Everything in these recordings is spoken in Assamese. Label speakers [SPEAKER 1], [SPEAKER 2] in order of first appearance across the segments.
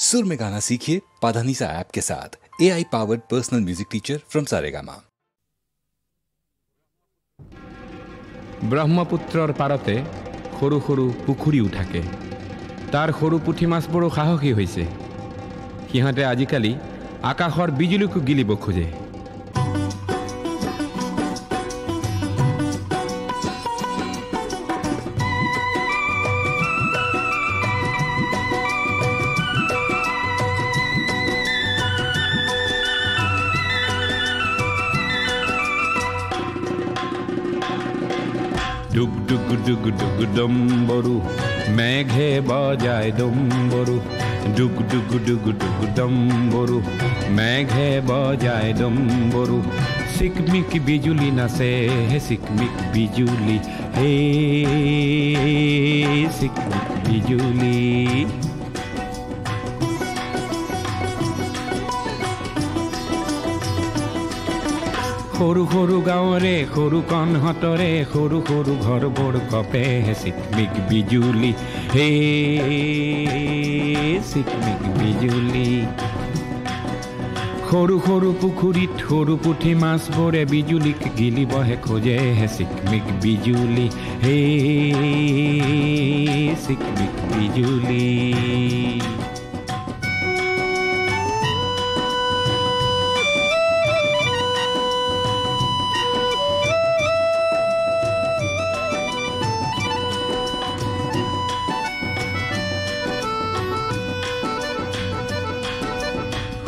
[SPEAKER 1] सुर में गाना सीखिए पाधानीसा ऐप के साथ। AI powered personal music teacher from Saregama.
[SPEAKER 2] ব্ৰহ্মপুত্ৰৰ পাৰতে সৰু সৰু পুখুৰীও থাকে। তাৰ সৰু পুঠি মাছ বৰ সাহসী হৈছে। সিহঁতে আজিকালি আকাশৰ বিজুলীকো গিলিব খোজে। ডুগ ডুগ ডুগ ডুগ ডম্বৰু মেঘে বজায় ডম্বৰু ডুগ ডুগ ডুগ ডুগ ডম্বৰু মেঘে বজায় ডম্বৰু চিকমিক বিজুলি নাচে হে চিকমিক বিজুলি হে চিকমিক বিজুলি। সৰু সৰু গাঁৱৰে সৰু কণহঁতৰে সৰু সৰু ঘৰবোৰ কপে চিকমিক বিজুলি হে চিকমিক বিজুলি। সৰু সৰু পুখুৰীত সৰু পুঠি মাছবোৰে বিজুলীক গিলিবহে খোজে চিকমিক বিজুলি হে চিকমিক বিজুলি।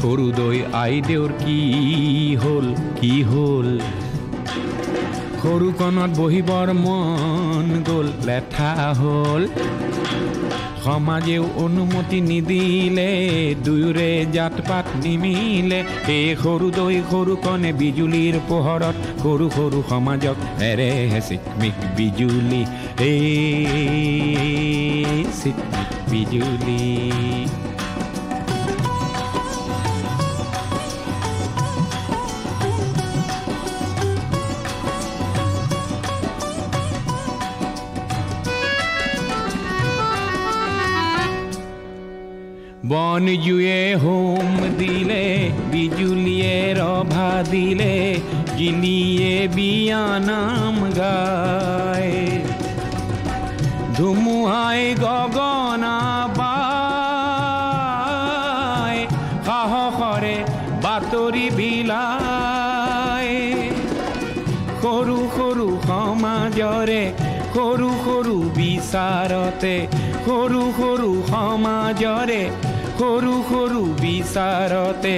[SPEAKER 2] সৰু দৈ আইদেউৰ কি হ'ল কি হ'ল, সৰু কণত বহিবৰ মন গ'ল লেঠা হ'ল। সমাজেও অনুমতি নিদিলে দুয়োৰে জাত পাত নিমিলে। এই সৰু দৈ সৰু কণে বিজুলীৰ পোহৰত সৰু সৰু সমাজক এৰে চিকমিক বিজুলি এই চিকমিক বিজুলি। বন জুয়ে হোম দিলে বিজুলিয়ে ৰভা দিলে গিলিয়ে বিয়ানাম গায়। ধুমুহাই গগনা বাই সাহসৰে বাতৰি বিলায়। সৰু সৰু সমাজৰে সৰু সৰু বিচাৰতে সৰু সৰু সমাজৰে সৰু সৰু বিচাৰতে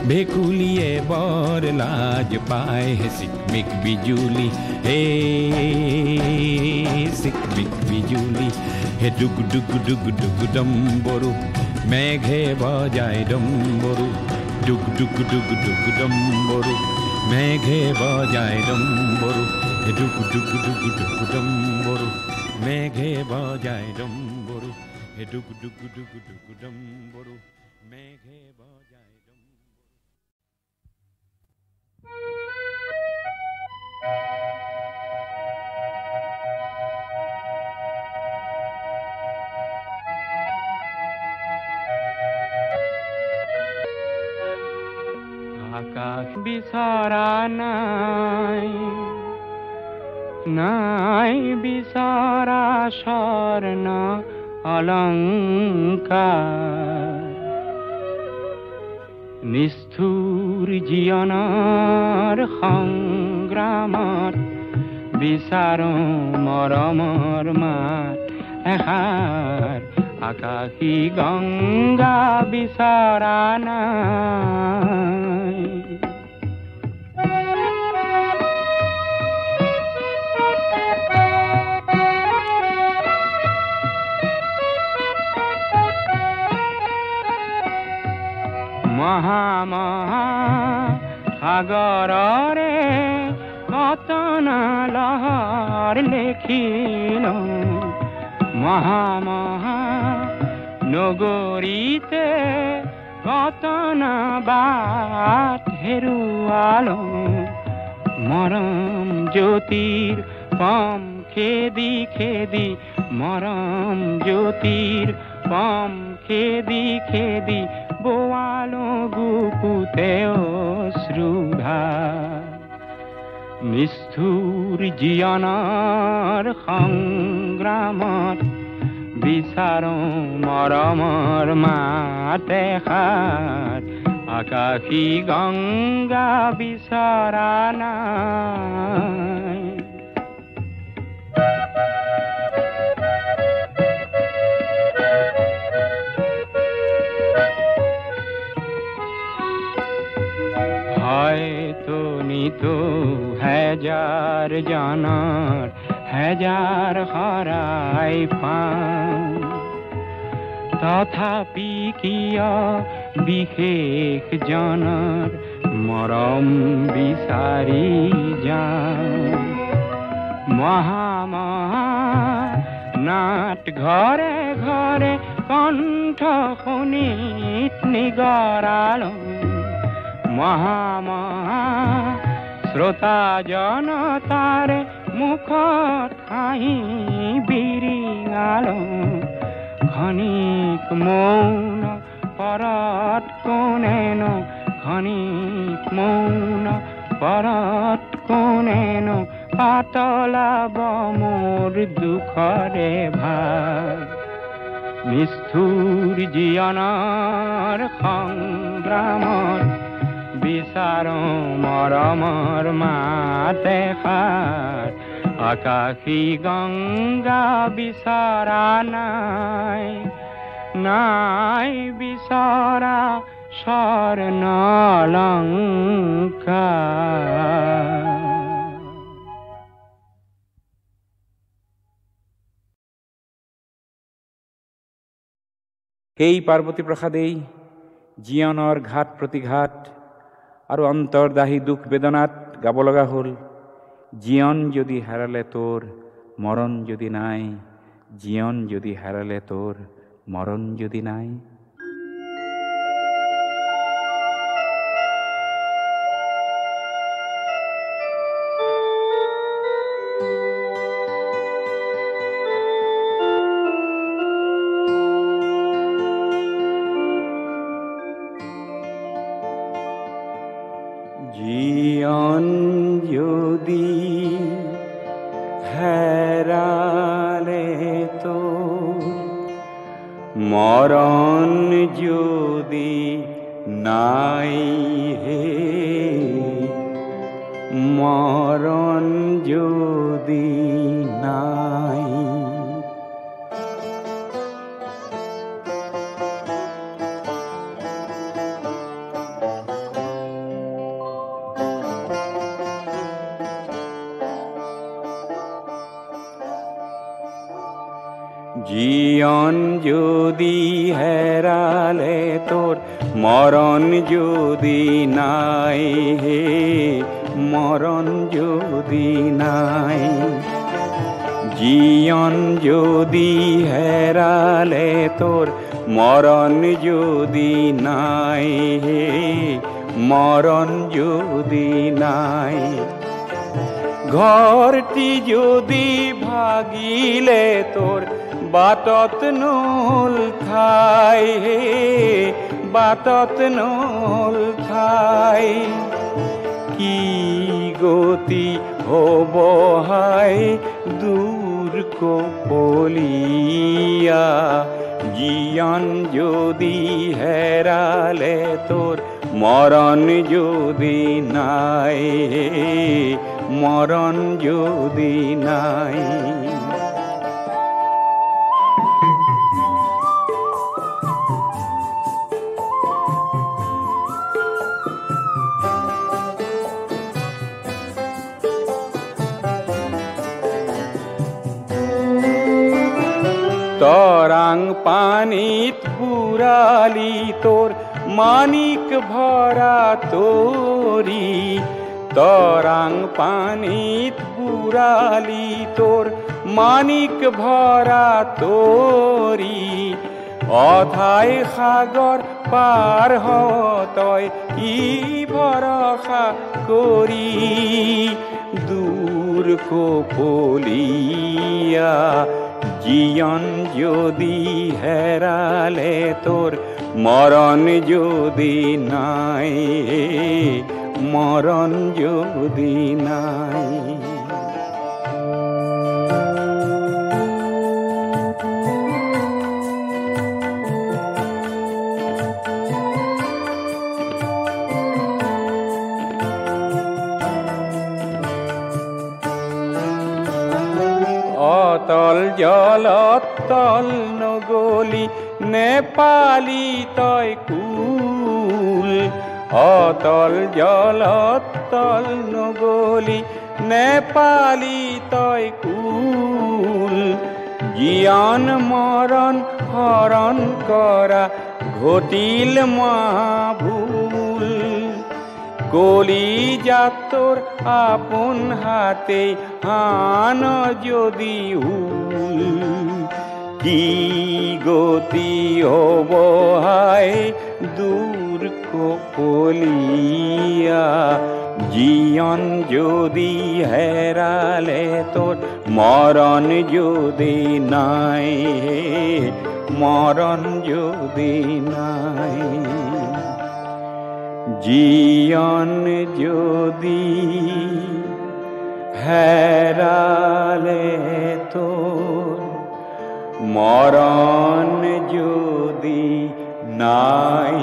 [SPEAKER 2] ভেকুলীয়ে বৰ লাজ পায় চিকমিক বিজুলি হে চিকমিক বিজুলি। হে ডুগ ডুগ ডুগ ডুগ ডম্বৰু মেঘে বজায় ডম্বৰু ডুগ ডুগ ডুগ ডুগ ডম্বৰু মেঘে বজায় ডম্বৰু হে ডুগ ডুগ ডুগ ডুগ ডম্বৰু মেঘে বজায় ডম্বৰু হে ডুগ ডুগ ডুগ ডুগ ডম্বৰু মেঘে বজায় ডম্বৰু। আকাশ বিচৰা নাই নাই বিচৰা স্বৰ্ণ অলংকাৰ। নিষ্ঠুৰ জীৱনৰ সংগ্ৰামত বিচাৰো মৰমৰ মাত এষাৰ। আকাশী গংগা বিচৰা নাই। মহা মহা সাগৰৰে কতনা লহৰ লেখিলো। মহা মহা নগৰীতে কতনা বাট হেৰুৱালো। মৰম জ্যোতিৰ পম খেদি খেদি মৰম জ্যোতিৰ পম খেদি খেদি বোৱালো গুপুতে অশ্ৰুধা নিষ্ঠুৰ জীৱনৰ সংগ্ৰামত বিচাৰো মৰমৰ মাত এষাৰ আকাশী গংগা বিচৰা নাই হয়তো নিতো হাজাৰ জনৰ হাজাৰ হৰাই পাওঁ তথাপি কিয় বিশেষ জনৰ মৰম বিচাৰি যাওঁ মহা নাট ঘৰে ঘৰে কণ্ঠ শুনিত নিগৰালো মহা শ্ৰোতা জনতাৰে মুখত হাঁহি বিৰিঙালো ক্ষণিক মৌন পৰত কোনেনো ক্ষণিক মৌন পৰত কোনেনো পাতলাব মোৰ দুখৰে ভাগ নিষ্ঠুৰ জীৱনৰ সংগ্ৰামত বিচাৰো মৰমৰ মাত এষাৰ আকাশী গংগা বিচৰা নাই নাই বিচৰা স্বৰ্ণলংকাৰ
[SPEAKER 3] সেই পাৰ্বতী প্ৰসাদেই জীৱনৰ ঘাট প্ৰতিঘাত আৰু অন্তৰ্দাহী দুখ বেদনাত গাব লগা হ'ল জীৱন যদি হেৰালে তোৰ মৰণ যদি নাই জীৱন যদি হেৰালে তোৰ মৰণ যদি নাই
[SPEAKER 2] জীবন যদি হেরালে তো মরণ যদি নাই হে মরণ যদি নাই জীবন যদি হেরালে তোর মরণ যদি নাই হে মরণ যদি নাই জীবন যদি হেরালে তোর মরণ যদি নাই হে মরণ যদি নাই ঘরটি যদি ভাগিলে তোর বাটত নল ঠাই হে বাটত নল ঠাই কি গতি হব হাই দূর কপলিয়া জীবন যদি হেরালে তোর মরণ যদি নাই মরণ যদি নাই তরাং পানিত বুড়ালি তোর মানিক ভরা তোরি তরাং পানিত বুড়ালি তোর মানিক ভরা তোরি অথাই সাগর পার হতয় কি ভরসা করি দূর কপলিয়া
[SPEAKER 3] জীয়ন যদি হেরালে তোর মরণ যদি নাই, মরণ যদি নাই। অতল জলত তল নগলি নেপালি তই কুল, অতল জলত তল নগলি নেপালি তই কুল। জীয়ন মরণ হরণ করা ঘটিল মহাভুল। কলি যাতর আপন হাতে আন যদি হুল, কি গতি হব হায় দূর কলিয়া। জীয়ন যদি হেরালে তোর মরণ যদি নাই, মরণ যদি নাই। জীয়ন যদি হেরালে তোর মরণ যদি নাই,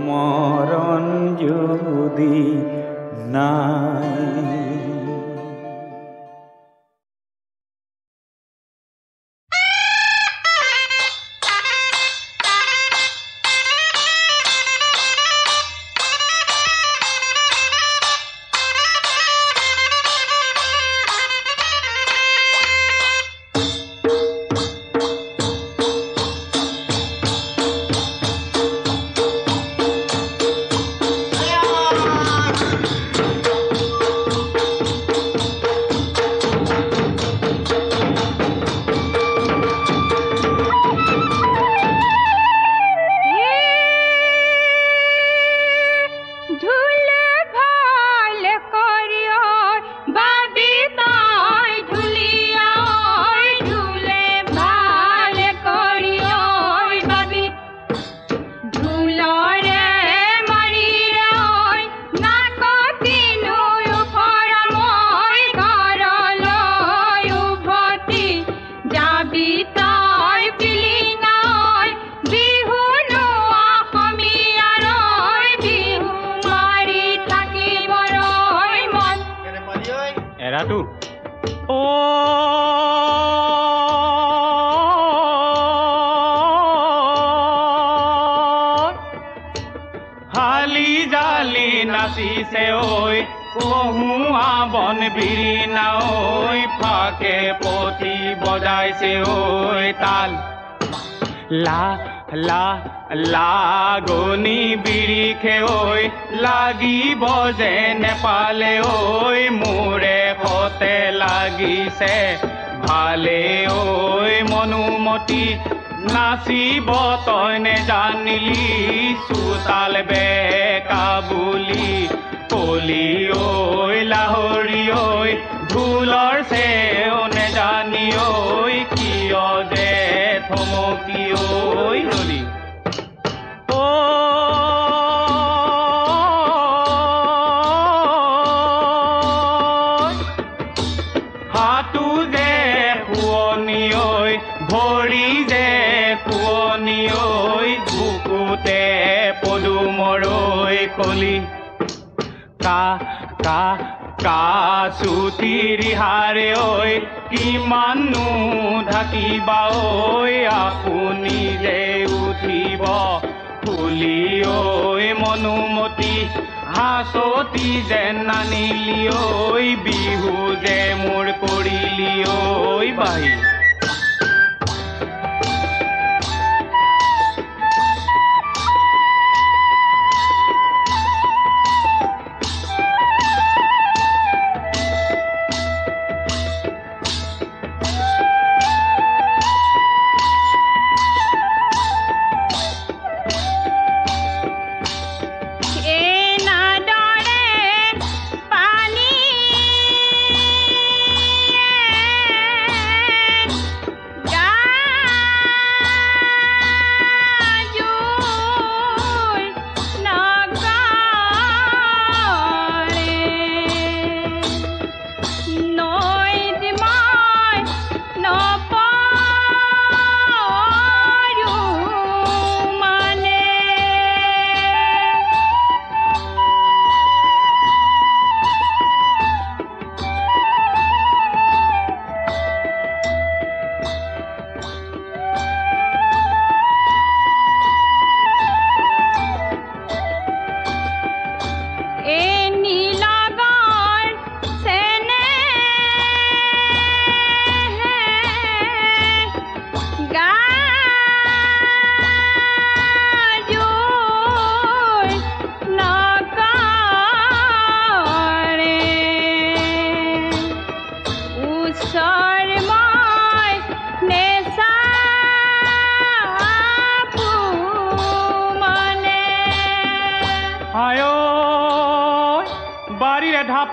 [SPEAKER 3] মরণ যদি নাই।
[SPEAKER 2] এৰাটো হালি জালি নাচিছে ঐ কহুৱা বন বিৰিণা ঐ ফাকে পতি বজাইছে ঐ তাল লা লা লাগনি বিৰিখে ঐ লাগিব যে নেপালে ঐ মোৰে সতে লাগিছে ভালে ঐ মনুমতি নাচিব তই নেজানিলি চোতাল বেকা বুলি কলি ঐ লাহৰি ঐ ঢোলৰ চেও নেজানি ঐ কিয় যে থমকি ঐ ৰলি হাতু যে শুৱনি ঐ ভৰি যে শুৱনি ঐ বুকুতে পদুমৰ ঐ কলি কা কা কাচুতি ৰিহাৰে ঐ কিমাননো ঢাকিবা ঐ আপুনি যে উঠিব ফুলি ঐ মনুমতি হাঁচতি যেন নানিলি ঐ বিহু যে মোৰ কৰিলি ঐ বাহি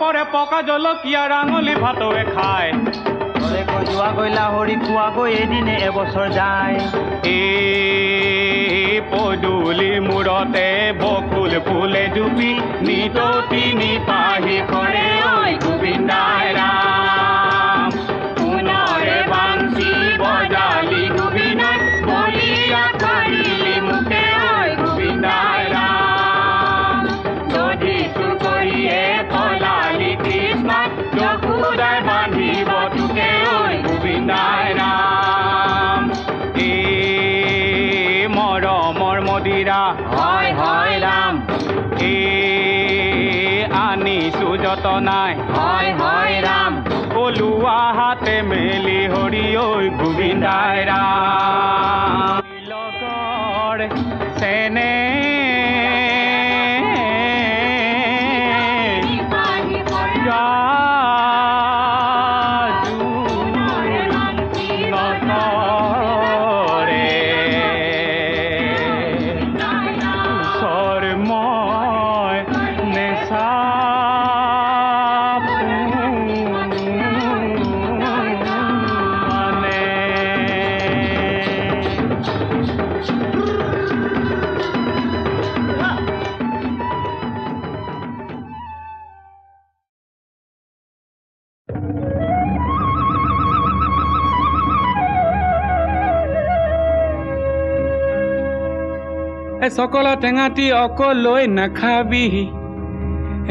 [SPEAKER 4] পৰে পকা জলকীয়া ৰাঙলী ভাতৱে খায়
[SPEAKER 5] তলে যোৱা গৈলা হৰি খোৱা গৈ এদিনে এবছৰ যায়
[SPEAKER 4] এই পদূলি মূৰতে বকুল ফুলে জুপি নিততি নিপাহি কৰে ঐ গোবিন্দাই ৰাম পুনৰে বাঞ্চি বজালি গোবিন্দাই বলিয়া কৰিলি মুখে ঐ গোবিন্দাই ৰাম যদি চুৰ কৰিয়ে পলালি কৃষ্ণক যশোদাই বান্ধিব তোকে ঐ গোবিন্দাই ৰাম মৰমৰ মদিৰা হয় হয় ৰাম আনিছো যতনাই হয় হয় ৰাম কলুৱা হাতে মেলি হৰি ঐ গোবিন্দাই ৰাম লগৰ চেনে
[SPEAKER 3] সকল টেঙাটি অকল লৈ নাখাবি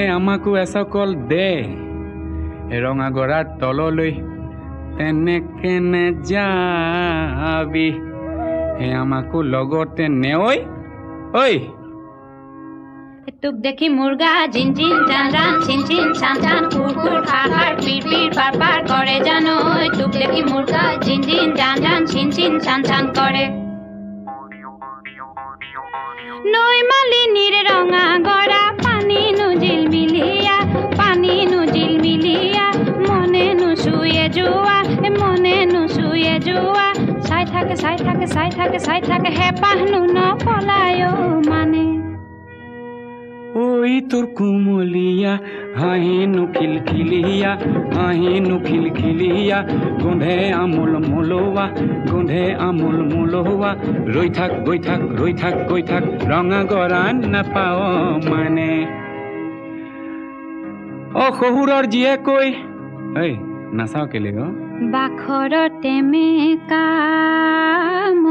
[SPEAKER 3] আমাকো এসকল দে ৰঙা গৰাৰ তললৈ তেনেকে নেযাবি আমাকো লগতে নেঐ ঐ
[SPEAKER 6] তোক দেখি মুৰ্গা জিন জিন জান জান চিন চিন চান চান কুৰ কুৰ খাৰ খাৰ পিৰ পিৰ পাৰ পাৰ কৰে জানো তোক দেখি মুৰ্গা জিন জিন জান জান চিন চিন চান চান কৰে নৈ মালিনীৰ ৰঙা গৰা পানী নুজিল মিলিয়া মনে নুচুয়ে যোৱা চাই থাকে হেপাহনো নপলায় মানে
[SPEAKER 3] ঐ তোৰ কুমলীয়া হাঁহিনো খিলখিলিয়া গোন্ধে আমোল মোলোৱা ৰৈ থাক গৈ থাক ৰঙা গৰা নাপাৱ মানে শহুৰৰ জীয়ে কৈ ঐ নাচাও কেলে গ
[SPEAKER 6] বাখৰতে মেকাম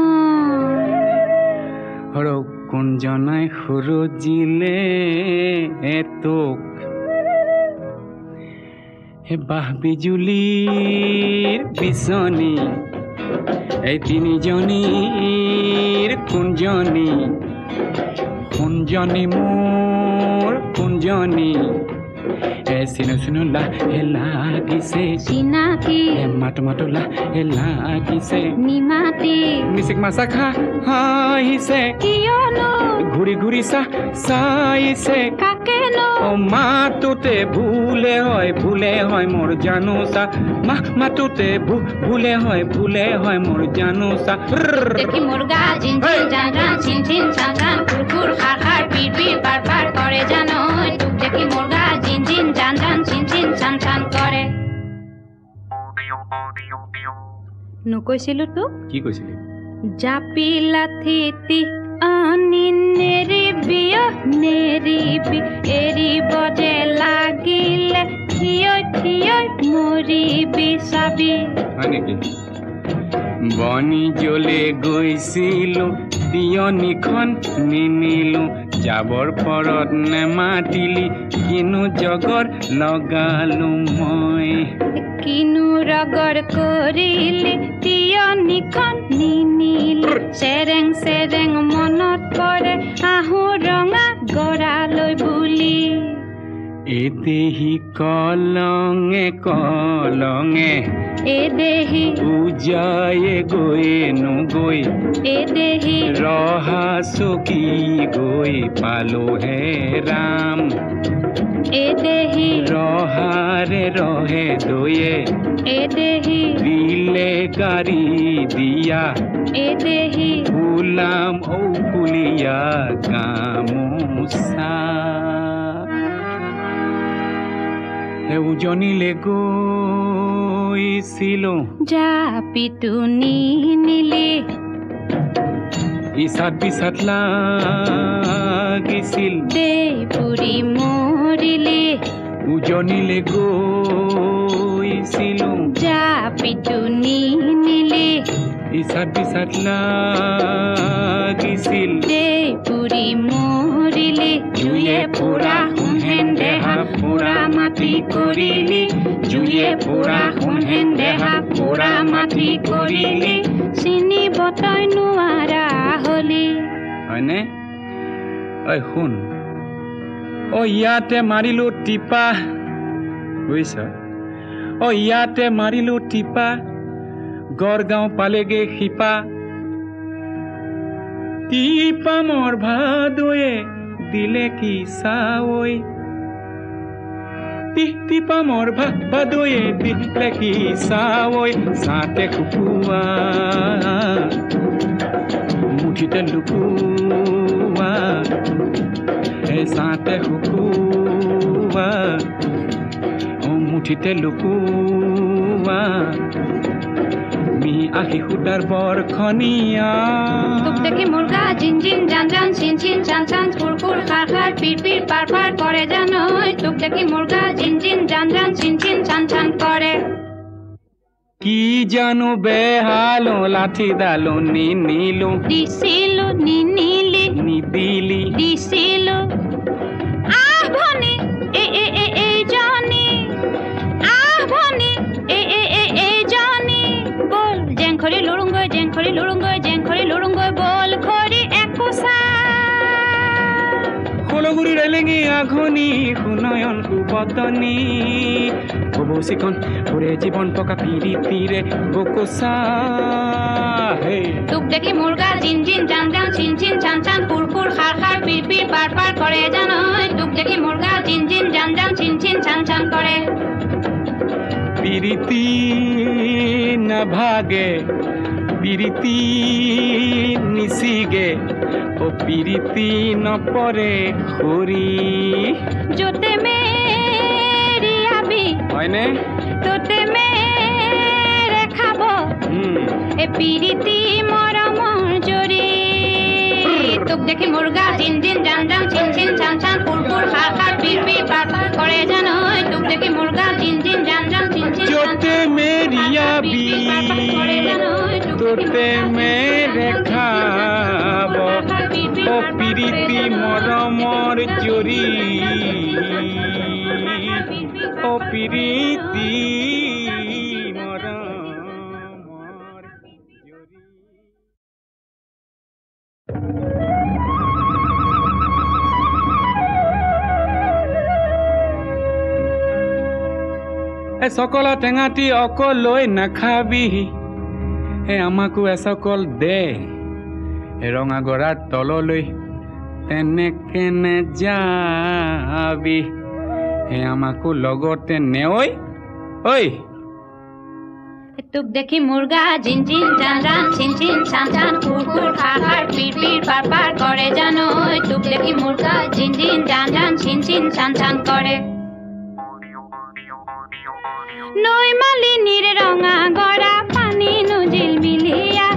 [SPEAKER 3] কোনজনাই সুৰজিলে তোক বাহ বিজুলীৰ বিচনী এই তিনিজনীৰ কোনজনী মোৰ কোনজনী চিনো লাগিছে
[SPEAKER 6] চিনাকি
[SPEAKER 3] মাতো লাগিছে
[SPEAKER 6] নিমাতি
[SPEAKER 3] মিচিক মাছা হাঁহিছে
[SPEAKER 6] কিয়নো
[SPEAKER 3] ঘূৰি চাইছে
[SPEAKER 6] কাকেনো
[SPEAKER 3] মাতোতে ভুলে হয় মোৰ জানোচা মাতোতে ভুলে হয় মোৰ জানোচা
[SPEAKER 6] দেখি মুৰ্গা জিন জিন জান জান চিন চিন চান চান কুৰ কুৰ খাৰ খাৰ পিৰ পিৰ পাৰ পাৰ কৰে জানো তোক দেখি মুৰ্গা জিন জিন জান জান চিন চিন চান চান কৰে নকৈছিলো তোক
[SPEAKER 3] কি কৈছিলি
[SPEAKER 6] জাপি লাথিতি আনি নেৰিবি এৰিব যে লাগিলে থিয় মৰিবি চাবি
[SPEAKER 3] হয় নেকি বনি জ্বলে গৈছিলো তিয়নিখন নিনিলো যাবৰ পৰত নেমাতিলি কিনো জগৰ লগালো মই
[SPEAKER 6] কিনো ৰগৰ কৰিলি তিয়নিখন নিনিলি চেৰেং মনত পৰে আহো ৰঙা গৰালৈ বুলি
[SPEAKER 3] এদেহি কলঙে
[SPEAKER 6] এদেহি
[SPEAKER 3] পূজায়ে নগৈ
[SPEAKER 6] এদেহি
[SPEAKER 3] ৰহা চকী গৈ পালো হে ৰাম
[SPEAKER 6] এদেহি
[SPEAKER 3] ৰহাৰে ৰহে দয়ে
[SPEAKER 6] এদেহি
[SPEAKER 3] দিলে গাড়ী দিয়া
[SPEAKER 6] এদেহি
[SPEAKER 3] ফুলাম
[SPEAKER 2] উজনিলে গৈছিলো
[SPEAKER 6] জাপিটো নিনিলে
[SPEAKER 2] ইছাত বিচাত লাগিছিল
[SPEAKER 6] দেই পুৰি মৰিলে
[SPEAKER 2] উজনিলে গৈছিলো
[SPEAKER 6] জাপিটো নিনিলে
[SPEAKER 2] ইছাত বিচাত লাগিছিল
[SPEAKER 6] দেই পুৰি মৰিলে জুয়ে পুৰা সোণহেন দেহা পুৰা মাটি কৰিলে জুয়ে পুৰা সোণহেন দেহা পুৰা মাটি কৰিলে চিনিব তই নোৱাৰা হলি
[SPEAKER 2] হয়নে ঐ শুন ইয়াতে মাৰিলো টিপা বুজিছ ইয়াতে মাৰিলো টিপা গড়গাঁও পালেগে শিপা টিপা মোৰ ভাদয়ে দিলে কি চাৱৈ টিপা মোৰ ভাদয়ে দিলে কি চাৱৈ চাতে শুকুৱা মুঠিতে লুকুৱা চাতে শুকুৱা মুঠিতে লুকুৱা মি আহি সুদাৰ বৰখনীয়া
[SPEAKER 6] তোক দেখি মুৰ্গা জিন জিন জান জান চিন চিন চান চান কুৰ কুৰ খাৰ খাৰ পিৰ পিৰ পাৰ পাৰ কৰে জানৈ তোক দেখি মুৰ্গা জিন জিন জান জান চিন চিন চান চান কৰে
[SPEAKER 2] কি জানো বেহালো লাঠি ডালো নিনিলো
[SPEAKER 6] দিছিলো নিনিলি
[SPEAKER 2] নিদিলি
[SPEAKER 6] দিছিলো আহ ভনী এই জনী আহ ভনী এই জনী বল জেংখৰি লুৰুংগৈ জেংখৰি লুৰুংগৈ জেংখৰি লুৰুংগৈ বল খৰি একোচা
[SPEAKER 2] কলগুৰি ৰেলেঙি আঘনি সুনয়ন কুবতনী কবচিখন পুৰে জীৱন পকা পিৰিতিৰে বকোচা
[SPEAKER 6] তোক দেখি মুৰ্গা জিন জিন জান জান চিন চিন চান চান কুৰ কুৰ খাৰ খাৰ পিৰ পিৰ পাৰ পাৰ কৰে জানৈ তোক দেখি মুৰ্গা জিন জিন জান জান চিন চিন চান চান কৰে
[SPEAKER 2] পিৰিতি নাভাগে পিৰিতি নিচিগে পিৰিতি নপৰে খৰি
[SPEAKER 6] য'তে মেৰিয়াবি
[SPEAKER 2] হয়নে
[SPEAKER 6] তোতে মেৰে খাব এ পিৰিতি মৰমৰ জৰি তোক দেখি মুৰ্গা জিন জিন জান জান চিন চিন চান চান কুৰ কুৰ খাৰ খাৰ পিৰ পিৰ পাৰ পাৰ কৰে জানৈ তোক দেখি মুৰ্গা জিন জিন জান জান চিন চিন
[SPEAKER 2] য'তে মেৰিয়াবি তোতে মেৰে খাব পিৰিতি মৰমৰ জৰি পিৰিতি মৰমৰ জৰি সকলা টেঙাটি অকলৈ নাখাবি আমাকো এচকল দে ৰঙা গৰাৰ তললৈ তেনেকে নেযাবি আমাকো লগতে নেঐ ঐ
[SPEAKER 6] তোক দেখি মুৰ্গা জিন জিন জান জান চিন চিন চান চান কুৰ কুৰ খাৰ খাৰ পিৰ পিৰ পাৰ পাৰ কৰে জানৈ তোক দেখি মুৰ্গা জিন জিন জান জান চিন চিন চান চান কৰে নৈ মালিনীৰ ৰঙা গৰা পানী নুজিল মিলিয়া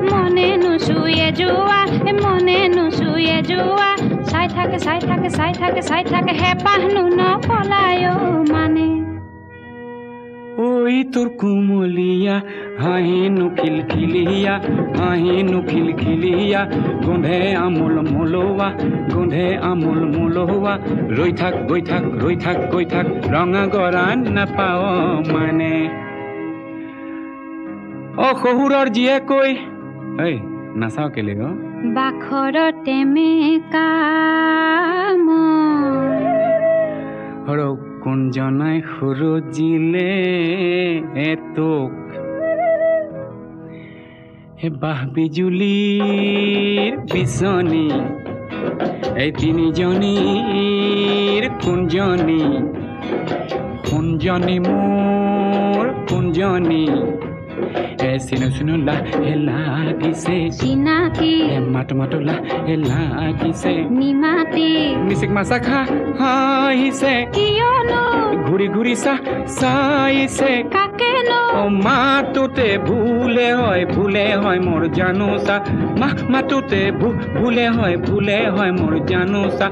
[SPEAKER 6] মনে নুচুয়ে যোৱা চাই থাকে হেঁপাহনো নপলায় মানে
[SPEAKER 2] ঐ তোৰ কুমলীয়া হাঁহিনো খিলখিলিয়া গোন্ধে আমোল মোলোৱা ৰৈ থাক গৈ থাক ৰঙা গৰা নাপাৱ মানে শহুৰৰ জীয়েকৈ ঐ নাচাও কেলে গ
[SPEAKER 6] বাখৰতে মেকাম
[SPEAKER 2] কোনজনাই সুৰজিলে তোক বাহ বিজুলীৰ বিচনী এই তিনিজনীৰ কুঞ্জনী মোৰ কুঞ্জনী চিনো চিনো লাহে লাগিছে
[SPEAKER 6] চিনাকি
[SPEAKER 2] মাতো মাতো লাহে লাগিছে
[SPEAKER 6] নিমাতি
[SPEAKER 2] মিচিক মাছা হাঁহিছে
[SPEAKER 6] কিয়নো
[SPEAKER 2] ঘূৰি ঘূৰি চাইছে
[SPEAKER 6] কাকেনো
[SPEAKER 2] মাতোতে ভুলে হয় মোৰ জানোচা মাতোতে ভুলে হয় মোৰ জানোচা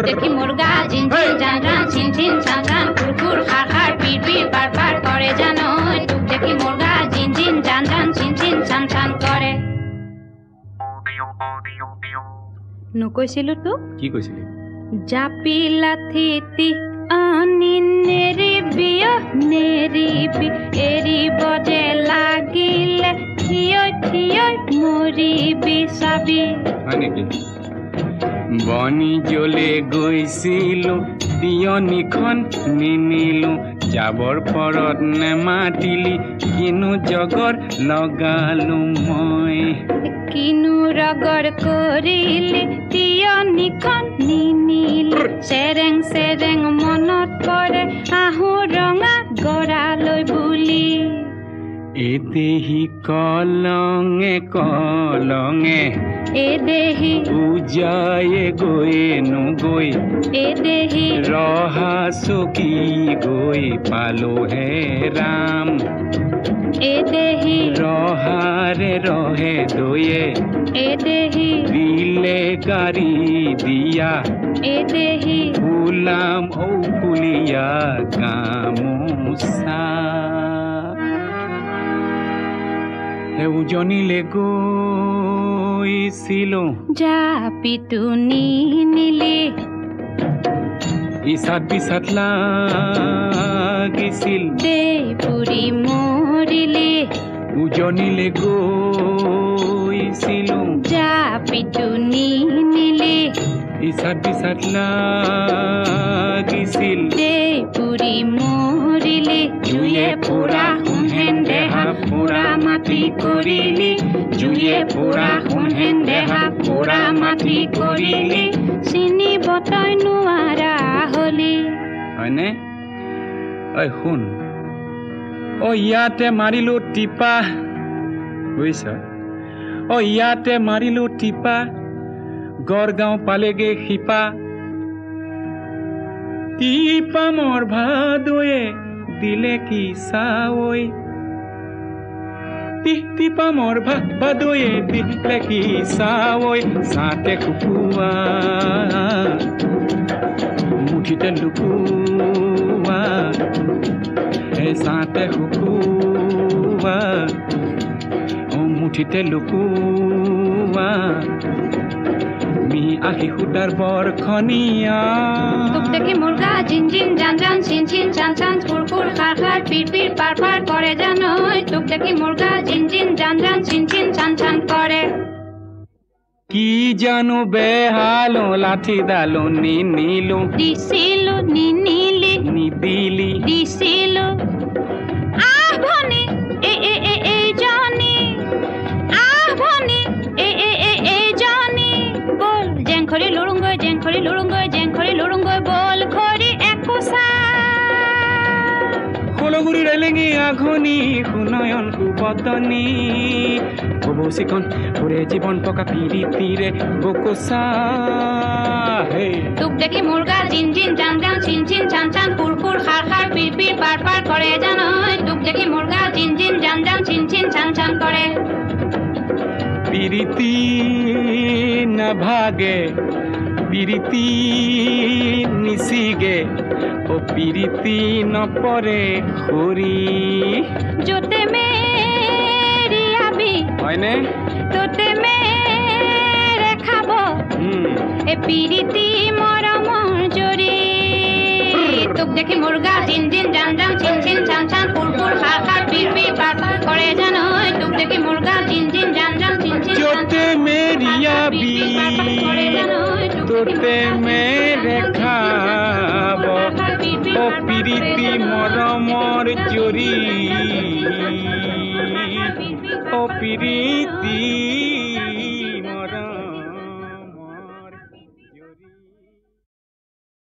[SPEAKER 6] দেখি মুৰ্গা জিন জিন জান জান চিন চিন চান চান কুকুৰ খাৰ খাৰ পিৰ পিৰ পাৰ পাৰ কৰে জানো তোক দেখি মুৰ্গা জিন জিন জান জান চিন চিন চান চান কৰে নকৈছিলো তোক
[SPEAKER 2] কি কৈছিলি
[SPEAKER 6] জাপি লাথিতি আনি নেৰিবি এৰিব যে লাগিলে থিয় মৰিবি চাবি
[SPEAKER 2] হয় নেকি বনি জ্বলে গৈছিলো তিয়নিখন নিনিলো যাবৰ পৰত নেমাতিলি কিনো জগৰ লগালো মই
[SPEAKER 6] কিনো ৰগৰ কৰিলি তিয়নিখন নিনিলি চেৰেং চেৰেং মনত পৰে আহো ৰঙা গৰালৈ বুলি
[SPEAKER 2] এদেহি কলঙে
[SPEAKER 6] এদেহি
[SPEAKER 2] পূজায়ে নগৈ
[SPEAKER 6] এদেহি
[SPEAKER 2] ৰহা চকী গৈ পালো হে ৰাম
[SPEAKER 6] এদেহি
[SPEAKER 2] ৰহাৰে ৰহে দয়ে
[SPEAKER 6] এদেহি
[SPEAKER 2] দিলে গাড়ী দিয়া
[SPEAKER 6] এদেহি
[SPEAKER 2] ফুলাম ফুলিয়া গামোচা উজনিলে গৈছিলো
[SPEAKER 6] জাপিটো নিনিলি
[SPEAKER 2] ইচাত বিচাত লাগিছিল
[SPEAKER 6] দেই পুৰি মৰিলি
[SPEAKER 2] উজনিলে গৈছিলো
[SPEAKER 6] জাপিটো নিনিলি
[SPEAKER 2] ইচাত বিচাত লাগিছিল
[SPEAKER 6] দেই পুৰি মৰিলি জুয়ে পুৰা সোণহেন দেহা পুৰা মাটি কৰিলি জুয়ে পুৰা সোণহেন দেহা পুৰা মাটি কৰিলি চিনিব তই নোৱাৰা হলি
[SPEAKER 2] হয়নে ঐ শুন ইয়াতে মাৰিলো টিপা বুজিছ ইয়াতে মাৰিলো টিপা গড়গাঁও পালেগে শিপা টিপা মোৰ ভাদয়ে দিলে কি চাৱৈ টিপা মোৰ ভাদয়ে দিলে কি চাৱৈ চাতে শুকুৱা মুঠিতে লুকুৱা চাতে শুকুৱা মুঠিতে লুকুৱা মি আহি সূতাৰ বৰখনীয়া
[SPEAKER 6] তোক দেখি মুৰ্গা জিন জিন জান জান চিন চিন চান চান ফুৰ ফুৰ খাৰ খাৰ পিৰ পিৰ পাৰ পাৰ কৰে জানো তোক দেখি মুৰ্গা জিন জিন জান জান চিন চিন চান চান কৰে
[SPEAKER 2] কি জানো বেহালো লাঠি ডালো নিনিলো
[SPEAKER 6] দিছিলো নিনিলি
[SPEAKER 2] নিদিলি
[SPEAKER 6] দিছিলো আহ ভনী এই জনী আহ ভনী এই জনী বল জেংখৰি লুৰুংগৈ জেংখৰি লুৰুংগৈ জেংখৰি লুৰুংগৈ বল খৰি একোচা
[SPEAKER 2] কলগুৰি ৰেলেঙি আঘনি সুনয়ন সুবতনী কবচিকন পুৰে জীৱন পকা পিৰিতিৰে বকোচা
[SPEAKER 6] তোক দেখি মুৰ্গা জিন জিন জান জান চিন চিন চান চান ফুৰ ফুৰ খাৰ খাৰ পিৰ পিৰ পাৰ পাৰ কৰে জানো তোক দেখি মুৰ্গা জিন জিন জান জান চিন চিন চান চান কৰে
[SPEAKER 2] পিৰিতি নাভাগে পিৰিতি নিচিগে পিৰিতি নপৰে খৰি
[SPEAKER 6] য'তে মেৰিয়াবি
[SPEAKER 2] হয়নে
[SPEAKER 6] তোতে মেৰে খাব এ পিৰিতি মৰমৰ জৰি তোক দেখি মুৰ্গা জিন জিন জান জান চিন চিন চান চান ফুৰ ফুৰ খাৰ খাৰ পিৰ পিৰ পাৰ পাৰ কৰে জানো তোক দেখি মুৰ্গা জিন জিন জান জান চিন চিন
[SPEAKER 2] য'তে মেৰিয়াবি তোতে মেৰে খাব পিৰিতি মৰমৰ জৰি পিৰিতি